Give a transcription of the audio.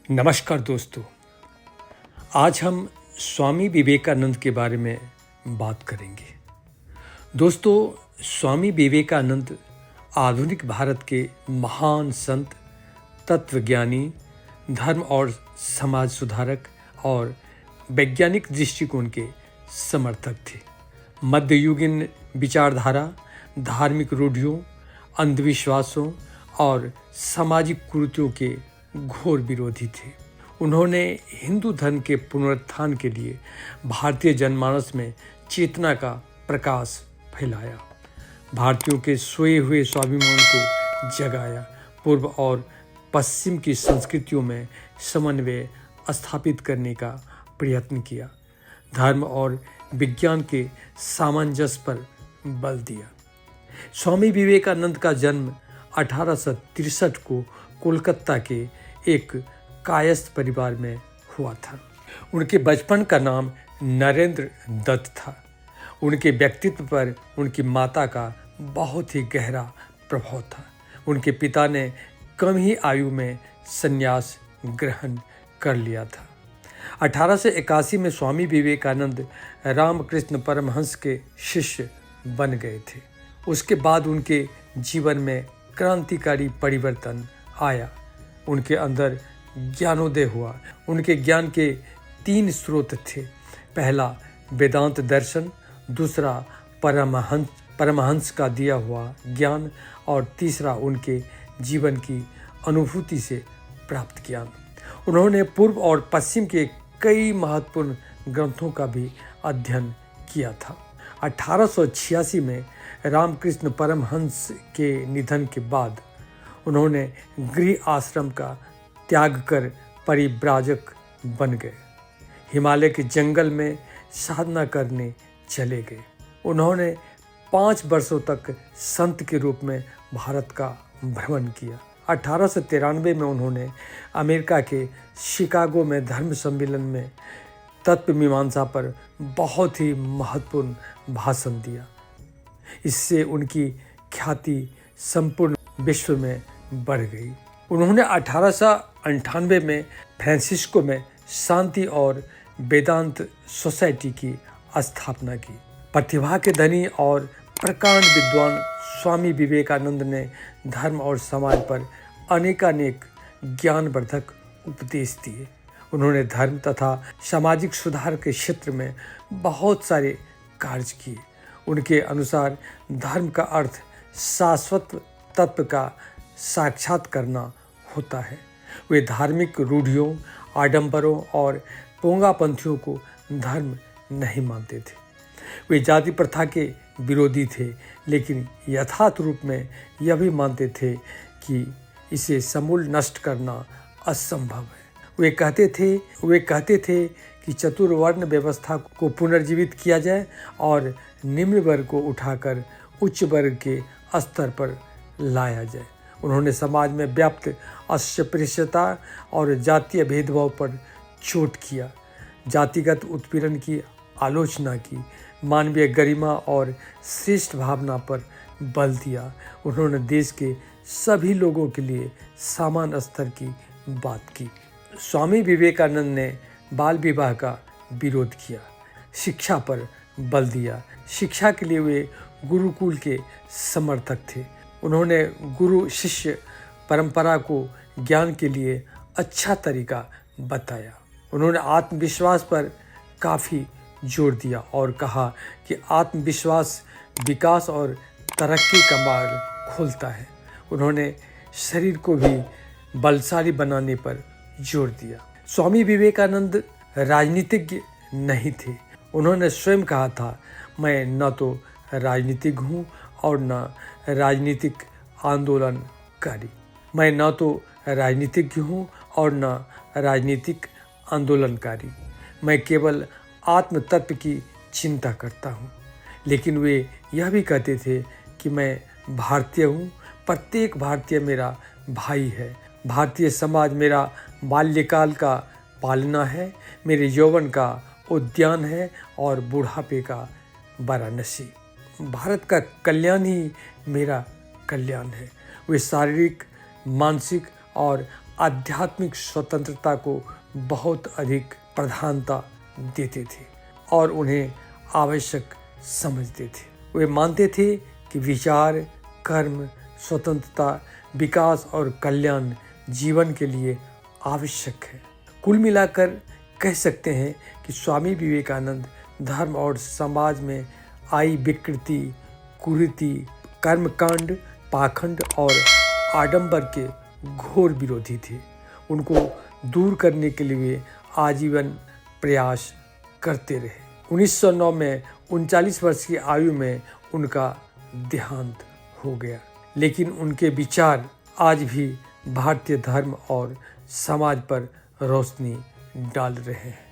नमस्कार दोस्तों। आज हम स्वामी विवेकानंद के बारे में बात करेंगे। दोस्तों, स्वामी विवेकानंद आधुनिक भारत के महान संत, तत्वज्ञानी, धर्म और समाज सुधारक और वैज्ञानिक दृष्टिकोण के समर्थक थे। मध्ययुगीन विचारधारा, धार्मिक रूढ़ियों, अंधविश्वासों और सामाजिक कुरीतियों के घोर विरोधी थे। उन्होंने हिंदू धर्म के पुनरुत्थान के लिए भारतीय जनमानस में चेतना का प्रकाश फैलाया, भारतीयों के सोए हुए स्वाभिमान को जगाया, पूर्व और पश्चिम की संस्कृतियों में समन्वय स्थापित करने का प्रयत्न किया, धर्म और विज्ञान के सामंजस्य पर बल दिया। स्वामी विवेकानंद का जन्म 1863 को कोलकाता के एक कायस्थ परिवार में हुआ था। उनके बचपन का नाम नरेंद्र दत्त था। उनके व्यक्तित्व पर उनकी माता का बहुत ही गहरा प्रभाव था। उनके पिता ने कम ही आयु में संन्यास ग्रहण कर लिया था। 1881 में स्वामी विवेकानंद रामकृष्ण परमहंस के शिष्य बन गए थे। उसके बाद उनके जीवन में क्रांतिकारी परिवर्तन आया। उनके अंदर ज्ञानोदय हुआ। उनके ज्ञान के 3 स्रोत थे। पहला वेदांत दर्शन, दूसरा परमहंस का दिया हुआ ज्ञान और तीसरा उनके जीवन की अनुभूति से प्राप्त ज्ञान। उन्होंने पूर्व और पश्चिम के कई महत्वपूर्ण ग्रंथों का भी अध्ययन किया था। 1886 में रामकृष्ण परमहंस के निधन के बाद उन्होंने गृह आश्रम का त्याग कर परिव्राजक बन गए। हिमालय के जंगल में साधना करने चले गए। उन्होंने 5 वर्षों तक संत के रूप में भारत का भ्रमण किया। 1893 में उन्होंने अमेरिका के शिकागो में धर्म सम्मेलन में तत्व मीमांसा पर बहुत ही महत्वपूर्ण भाषण दिया। इससे उनकी ख्याति संपूर्ण विश्व में बढ़ गई। उन्होंने 1898 में फ्रांसिस्को में शांति और वेदांत सोसाइटी की स्थापना की। प्रतिभा के धनी और प्रकांड विद्वान स्वामी विवेकानंद ने धर्म और समाज पर अनेकानेक ज्ञानवर्धक उपदेश दिए। उन्होंने धर्म तथा सामाजिक सुधार के क्षेत्र में बहुत सारे कार्य किए। उनके अनुसार धर्म का अर्थ शाश्वत तत्व का साक्षात करना होता है। वे धार्मिक रूढ़ियों, आडंबरों और पोंगापंथियों को धर्म नहीं मानते थे। वे जाति प्रथा के विरोधी थे, लेकिन यथार्थ रूप में यह भी मानते थे कि इसे समूल नष्ट करना असंभव है। वे कहते थे कि चतुर्वर्ण व्यवस्था को पुनर्जीवित किया जाए और निम्न वर्ग को उठाकर उच्च वर्ग के स्तर पर लाया जाए। उन्होंने समाज में व्याप्त अस्पृश्यता और जातीय भेदभाव पर चोट किया, जातिगत उत्पीड़न की आलोचना की, मानवीय गरिमा और श्रेष्ठ भावना पर बल दिया। उन्होंने देश के सभी लोगों के लिए समान स्तर की बात की। स्वामी विवेकानंद ने बाल विवाह का विरोध किया, शिक्षा पर बल दिया। शिक्षा के लिए वे गुरुकुल के समर्थक थे। उन्होंने गुरु शिष्य परंपरा को ज्ञान के लिए अच्छा तरीका बताया। उन्होंने आत्मविश्वास पर काफ़ी जोर दिया और कहा कि आत्मविश्वास विकास और तरक्की का मार्ग खोलता है। उन्होंने शरीर को भी बलशाली बनाने पर जोर दिया। स्वामी विवेकानंद राजनीतिज्ञ नहीं थे। उन्होंने स्वयं कहा था, मैं न तो राजनीतिज्ञ हूँ और न राजनीतिक आंदोलनकारी। मैं न तो राजनीतिज्ञ हूँ और न राजनीतिक आंदोलनकारी। मैं केवल आत्म तत्व की चिंता करता हूँ। लेकिन वे यह भी कहते थे कि मैं भारतीय हूँ, प्रत्येक भारतीय मेरा भाई है। भारतीय समाज मेरा बाल्यकाल का पालना है, मेरे यौवन का उद्यान है और बुढ़ापे का वाराणसी। भारत का कल्याण ही मेरा कल्याण है। वे शारीरिक, मानसिक और आध्यात्मिक स्वतंत्रता को बहुत अधिक प्रधानता देते थे और उन्हें आवश्यक समझते थे। वे मानते थे कि विचार, कर्म, स्वतंत्रता, विकास और कल्याण जीवन के लिए आवश्यक है। कुल मिलाकर कह सकते हैं कि स्वामी विवेकानंद धर्म और समाज में आई विकृति, कुरीति, कर्मकांड, पाखंड और आडंबर के घोर विरोधी थे। उनको दूर करने के लिए आजीवन प्रयास करते रहे। 1909 में 39 वर्ष की आयु में उनका देहांत हो गया, लेकिन उनके विचार आज भी भारतीय धर्म और समाज पर रोशनी डाल रहे हैं।